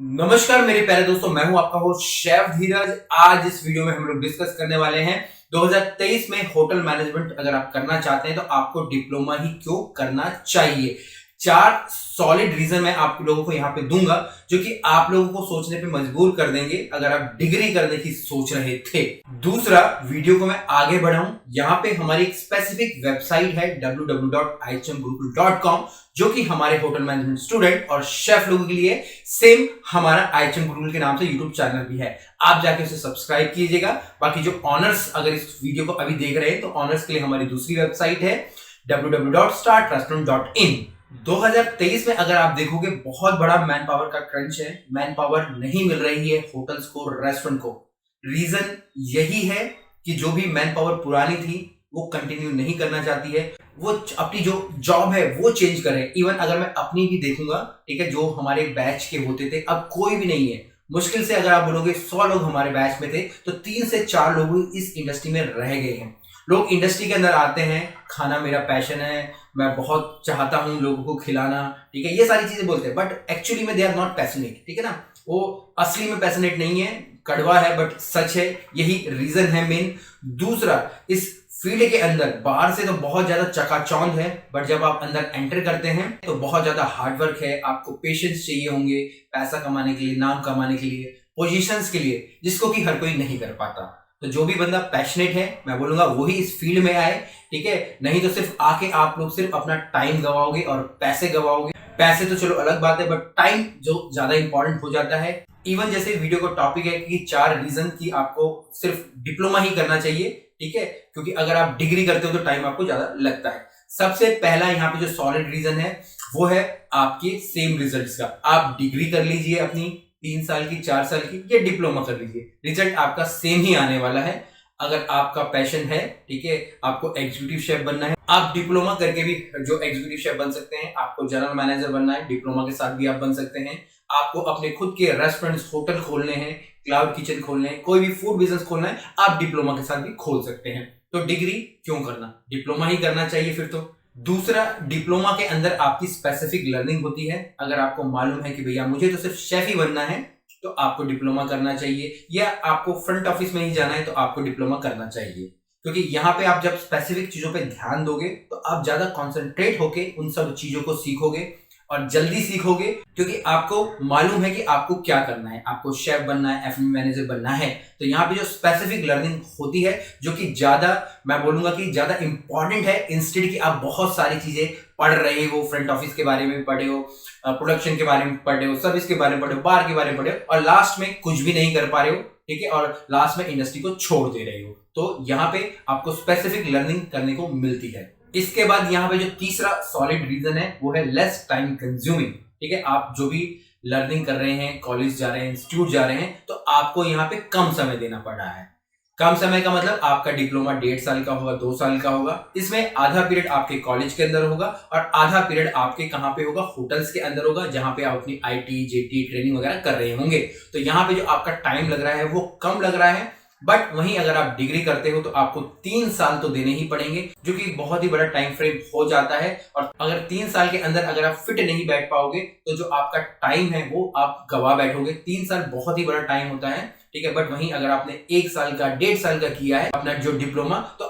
नमस्कार मेरे प्यारे दोस्तों, मैं हूं आपका होस्ट शेफ धीरज। आज इस वीडियो में हम लोग डिस्कस करने वाले हैं 2023 में होटल मैनेजमेंट अगर आप करना चाहते हैं तो आपको डिप्लोमा ही क्यों करना चाहिए। 4 सॉलिड रीजन मैं आप लोगों को यहां पे दूंगा जो कि आप लोगों को सोचने पे मजबूर कर देंगे अगर आप डिग्री करने की सोच रहे थे। दूसरा, वीडियो को मैं आगे बढ़ाऊं, यहां पे हमारी एक स्पेसिफिक वेबसाइट है www.ihmgurukul.com जो कि हमारे होटल मैनेजमेंट स्टूडेंट और शेफ लोगों के लिए सेम हमारा IHM गुरुकुल के नाम से यूट्यूब चैनल भी है। आप जाके उसे सब्सक्राइब कीजिएगा। बाकी जो ऑनर्स अगर इस वीडियो को अभी देख रहे हैं तो ऑनर्स के लिए हमारी दूसरी वेबसाइट है www.startrestaurant.in। 2023 में अगर आप देखोगे बहुत बड़ा मैन पावर का क्रंच है, मैन पावर नहीं मिल रही है होटल्स को, रेस्टोरेंट को। रीजन यही है कि जो भी मैन पावर पुरानी थी वो कंटिन्यू नहीं करना चाहती है, वो अपनी जो जॉब है वो चेंज करें। इवन अगर मैं अपनी भी देखूंगा, ठीक है, जो हमारे बैच के होते थे अब कोई भी नहीं है। मुश्किल से अगर आप बोलोगे 100 लोग हमारे बैच में थे तो 3 से 4 लोग इस इंडस्ट्री में रह गए हैं। लोग इंडस्ट्री के अंदर आते हैं, खाना मेरा पैशन है, मैं बहुत चाहता हूं लोगों को खिलाना, ठीक है, ये सारी चीजें बोलते हैं, बट एक्चुअली में दे आर नॉट पैशनेट, ठीक है ना। वो असली में पैशनेट नहीं है, कड़वा है बट सच है, यही रीजन है मेन। दूसरा, इस फील्ड के अंदर बाहर से तो बहुत ज्यादा चकाचौंध है, बट जब आप अंदर एंटर करते हैं तो बहुत ज्यादा हार्डवर्क है। आपको पेशेंस चाहिए होंगे पैसा कमाने के लिए, नाम कमाने के लिए, पोजीशंस के लिए, जिसको कि हर कोई नहीं कर पाता। तो जो भी बंदा पैशनेट है मैं बोलूंगा वही इस फील्ड में आए, ठीक है। नहीं तो सिर्फ आके आप लोग सिर्फ अपना टाइम गवाओगे और पैसे गवाओगे। पैसे तो चलो अलग बात है, बट टाइम जो ज्यादा इंपॉर्टेंट हो जाता है। इवन जैसे वीडियो का टॉपिक है कि 4 रीजन की आपको सिर्फ डिप्लोमा ही करना चाहिए, ठीक है, क्योंकि अगर आप डिग्री करते हो तो टाइम आपको ज्यादा लगता है। सबसे पहला यहाँ पे जो सॉलिड रीजन है वो है आपके सेम रिजल्ट्स का। आप डिग्री कर लीजिए अपनी 3 साल की, 4 साल की, या डिप्लोमा कर लीजिए, रिजल्ट आपका सेम ही आने वाला है। अगर आपका पैशन है, ठीक है, आपको एग्जीक्यूटिव शेफ बनना है, आप डिप्लोमा करके भी जो एग्जीक्यूटिव शेफ बन सकते हैं। आपको जनरल मैनेजर बनना है, डिप्लोमा के साथ भी आप बन सकते हैं। आपको अपने खुद के रेस्टोरेंट्स, होटल खोलने हैं, क्लाउड किचन खोलने हैं, कोई भी फूड बिजनेस खोलना है, आप डिप्लोमा के साथ भी खोल सकते हैं। तो डिग्री क्यों करना, डिप्लोमा ही करना चाहिए फिर तो। दूसरा, डिप्लोमा के अंदर आपकी स्पेसिफिक लर्निंग होती है। अगर आपको मालूम है कि भैया मुझे तो सिर्फ शेफ ही बनना है तो आपको डिप्लोमा करना चाहिए, या आपको फ्रंट ऑफिस में ही जाना है तो आपको डिप्लोमा करना चाहिए। क्योंकि यहाँ पे आप जब स्पेसिफिक चीजों पे ध्यान दोगे तो आप ज्यादा कॉन्सेंट्रेट होके उन सब चीजों को सीखोगे और जल्दी सीखोगे, क्योंकि आपको मालूम है कि आपको क्या करना है। आपको शेफ बनना है, F&B मैनेजर बनना है, तो यहाँ पे जो स्पेसिफिक लर्निंग होती है जो कि ज्यादा, मैं बोलूंगा कि ज्यादा इंपॉर्टेंट है, इंस्टेड कि आप बहुत सारी चीजें पढ़ रहे हो, फ्रंट ऑफिस के बारे में पढ़े हो, प्रोडक्शन के बारे में पढ़े हो, सर्विस के बारे में पढ़े हो, बार के बारे में पढ़े हो, और लास्ट में कुछ भी नहीं कर पा रहे हो, ठीक है, और लास्ट में इंडस्ट्री को छोड़ दे रहे हो। तो यहाँ पे आपको स्पेसिफिक लर्निंग करने को मिलती है। इसके बाद यहाँ पे जो तीसरा सॉलिड रीजन है वो है लेस टाइम कंज्यूमिंग, ठीक है। आप जो भी लर्निंग कर रहे हैं, कॉलेज जा रहे हैं, इंस्टीट्यूट जा रहे हैं, तो आपको यहाँ पे कम समय देना पड़ रहा है। कम समय का मतलब आपका डिप्लोमा 1.5 साल का होगा, 2 साल का होगा। इसमें आधा पीरियड आपके कॉलेज के अंदर होगा और आधा पीरियड आपके कहाँ पे होगा, होटल्स के अंदर होगा, जहां पे आप अपनी IT, JT ट्रेनिंग वगैरह कर रहे होंगे। तो यहाँ पे जो आपका टाइम लग रहा है वो कम लग रहा है। बट वहीं अगर आप डिग्री करते हो तो आपको 3 साल तो देने ही पड़ेंगे, जो कि बहुत ही बड़ा टाइम फ्रेम हो जाता है। और अगर 3 साल के अंदर अगर आप फिट नहीं बैठ पाओगे तो जो आपका टाइम है वो आप गवा बैठोगे। 3 साल बहुत ही बड़ा टाइम होता है, ठीक है। बट वहीं अगर आपने 1 साल का, 1.5 साल का किया है अपना जो डिप्लोमा, तो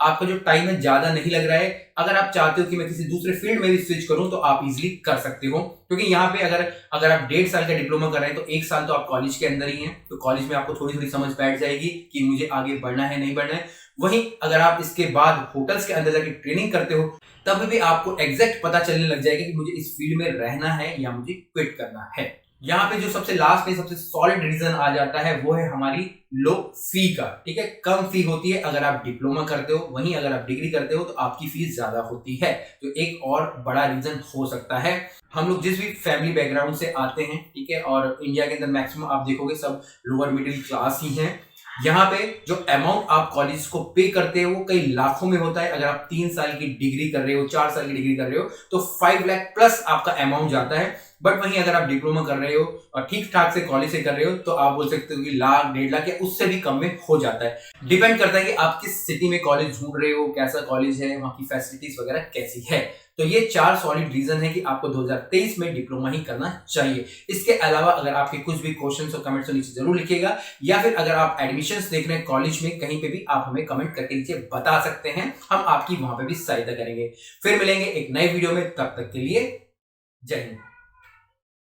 आपका जो टाइम है ज्यादा नहीं लग रहा है। अगर आप चाहते हो कि मैं किसी दूसरे फील्ड में भी स्विच करूं तो आप इजीली कर सकते हो, क्योंकि यहाँ पे अगर आप 1.5 साल का डिप्लोमा कर रहे हैं तो 1 साल तो आप कॉलेज के अंदर ही हैं, तो कॉलेज में आपको थोड़ी थोड़ी समझ बैठ जाएगी कि मुझे आगे बढ़ना है, नहीं बढ़ना है। वहीं अगर आप इसके बाद होटल्स के अंदर जाके ट्रेनिंग करते हो तब भी आपको एग्जैक्ट पता चलने लग जाएगा कि मुझे इस फील्ड में रहना है या मुझे क्विट करना है। यहाँ पे जो सबसे लास्ट में सबसे सॉलिड रीजन आ जाता है वो है हमारी लो फी का, ठीक है। कम फी होती है अगर आप डिप्लोमा करते हो, वहीं अगर आप डिग्री करते हो तो आपकी फीस ज्यादा होती है। तो एक और बड़ा रीजन हो सकता है। हम लोग जिस भी फैमिली बैकग्राउंड से आते हैं, ठीक है, और इंडिया के अंदर मैक्सिमम आप देखोगे सब लोअर मिडिल क्लास ही हैं। यहाँ पे जो अमाउंट आप कॉलेज को पे करते हो वो कई लाखों में होता है। अगर आप 3 साल की डिग्री कर रहे हो, 4 साल की डिग्री कर रहे हो तो 5 लाख प्लस आपका अमाउंट जाता है, बट वहीं अगर आप डिप्लोमा कर रहे हो और ठीक ठाक से कॉलेज से कर रहे हो तो आप बोल सकते हो कि लाख 1.5 लाख या उससे भी कम में हो जाता है। डिपेंड करता है कि आप किस सिटी में कॉलेज ढूंढ रहे हो, कैसा कॉलेज है, वहां की फैसिलिटीज वगैरह कैसी है। तो ये 4 सॉलिड रीजन है कि आपको 2023 में डिप्लोमा ही करना चाहिए। इसके अलावा अगर आपके कुछ भी क्वेश्चंस और कमेंट्स तो नीचे जरूर लिखिएगा, या फिर अगर आप एडमिशंस देख रहे हैं कॉलेज में कहीं पे भी आप हमें कमेंट करके नीचे बता सकते हैं, हम आपकी वहां पे भी सहायता करेंगे। फिर मिलेंगे एक नए वीडियो में, तब तक के लिए जय हिंद।